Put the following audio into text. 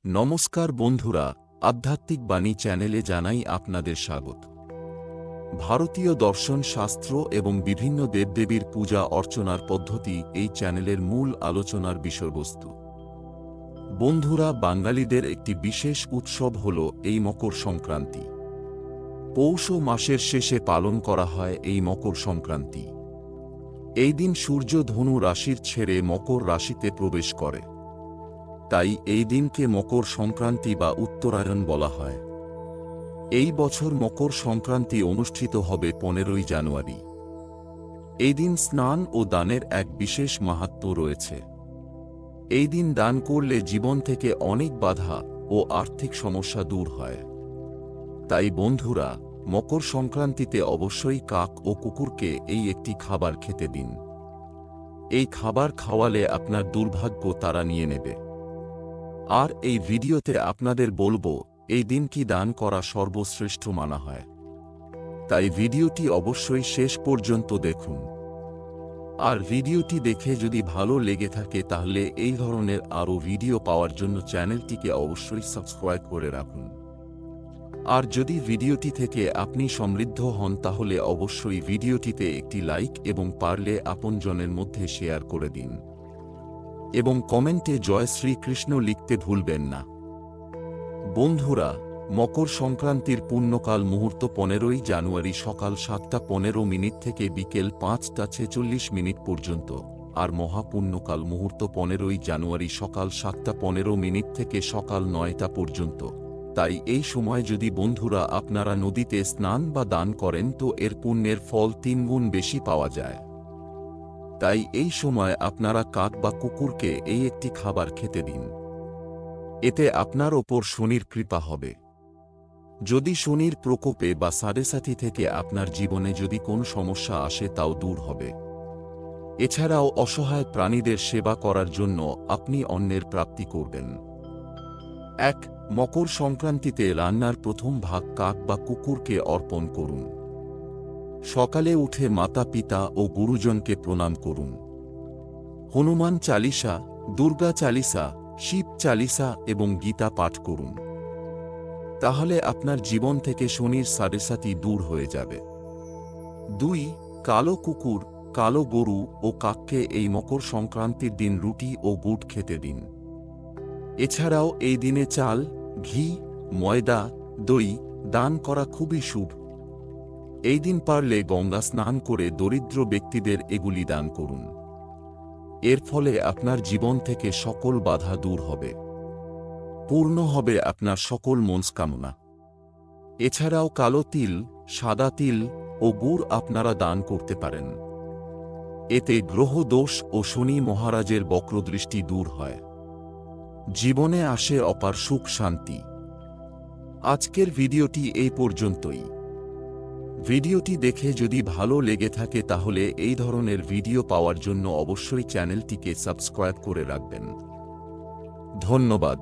নমস্কার বন্ধুরা, আধ্যাত্মিক বাণী চ্যানেলে জানাই আপনাদের স্বাগত। ভারতীয় দর্শন শাস্ত্র এবং বিভিন্ন দেবদেবীর পূজা অর্চনার পদ্ধতি এই চ্যানেলের মূল আলোচনার বিষয়বস্তু। বন্ধুরা, বাঙালিদের একটি বিশেষ উৎসব হল এই মকর সংক্রান্তি। পৌষ মাসের শেষে পালন করা হয় এই মকর সংক্রান্তি। এই দিন সূর্য ধনু রাশির ছেড়ে মকর রাশিতে প্রবেশ করে। তাই এই দিনকে মকর সংক্রান্তি বা উত্তরায়ণ বলা হয়। এই বছর মকর সংক্রান্তি অনুষ্ঠিত হবে 15ই জানুয়ারি। এই দিন স্নান ও দানের এক বিশেষ মাহাত্ম্য রয়েছে। এই দিন দান করলে জীবন থেকে অনেক বাধা ও আর্থিক সমস্যা দূর হয়। তাই বন্ধুরা, মকর সংক্রান্তিতে অবশ্যই কাক ও কুকুরকে এই একটি খাবার খেতে দিন। এই খাবার খাওয়ালে আপনার দুর্ভাগ্য তারা নিয়ে নেবে। আর এই ভিডিওতে আপনাদের বলবো এই দিন কি দান করা সর্বশ্রেষ্ঠ মানা হয়। তাই ভিডিওটি অবশ্যই শেষ পর্যন্ত দেখুন। আর ভিডিওটি দেখে যদি ভালো লেগে থাকে তাহলে এই ধরনের আরও ভিডিও পাওয়ার জন্য চ্যানেলটিকে অবশ্যই সাবস্ক্রাইব করে রাখুন। আর যদি ভিডিওটি থেকে আপনি সমৃদ্ধ হন তাহলে অবশ্যই ভিডিওটিতে একটি লাইক এবং পারলে আপনজনের মধ্যে শেয়ার করে দিন। এবং কমেন্টে জয় শ্রীকৃষ্ণ লিখতে ভুলবেন না। বন্ধুরা, মকর সংক্রান্তির পুণ্যকাল মুহূর্ত 15ই জানুয়ারি সকাল 7:15 থেকে বিকেল 5:46 পর্যন্ত, আর মহাপুণ্যকাল মুহূর্ত 15ই জানুয়ারি সকাল 7:15 থেকে সকাল 9টা পর্যন্ত। তাই এই সময় যদি বন্ধুরা আপনারা নদীতে স্নান বা দান করেন তো এর পুণ্যের ফল 3 গুণ বেশি পাওয়া যায়। তাই এই সময় আপনারা কাক বা কুকুরকে এই একটি খাবার খেতে দিন। এতে আপনার ওপর শনির কৃপা হবে। যদি শনির প্রকোপে বা সাড়েসাতি থেকে আপনার জীবনে যদি কোনো সমস্যা আসে তাও দূর হবে। এছাড়াও অসহায় প্রাণীদের সেবা করার জন্য আপনি অন্নের প্রাপ্তি করবেন। 1. মকর সংক্রান্তিতে রান্নার প্রথম ভাগ কাক বা কুকুরকে অর্পণ করুন। সকালে উঠে মাতা পিতা ও গুরুজনকে প্রণাম করুন। হনুমান চালিসা, দুর্গা চালিসা, শিব চালিসা এবং গীতা পাঠ করুন। তাহলে আপনার জীবন থেকে শনির সাড়েসাতি দূর হয়ে যাবে। 2. কালো কুকুর, কালো গরু ও কাককে এই মকর সংক্রান্তির দিন রুটি ও গুড় খেতে দিন। এছাড়াও এই দিনে চাল, ঘি, ময়দা, দই দান করা খুবই শুভ। এই দিন পারলে গঙ্গা স্নান করে দরিদ্র ব্যক্তিদের এগুলি দান করুন। এর ফলে আপনার জীবন থেকে সকল বাধা দূর হবে। পূর্ণ হবে আপনার সকল মনস্কামনা। এছাড়াও কালো তিল, সাদা তিল ও গুড় আপনারা দান করতে পারেন। এতে গ্রহ দোষ ও শনি মহারাজের বক্রদৃষ্টি দূর হয়। জীবনে আসে অপার সুখ শান্তি। আজকের ভিডিওটি এই পর্যন্তই। ভিডিওটি দেখে যদি ভালো লেগে থাকে তাহলে এই ধরনের ভিডিও পাওয়ার জন্য অবশ্যই চ্যানেলটিকে সাবস্ক্রাইব করে রাখবেন। ধন্যবাদ।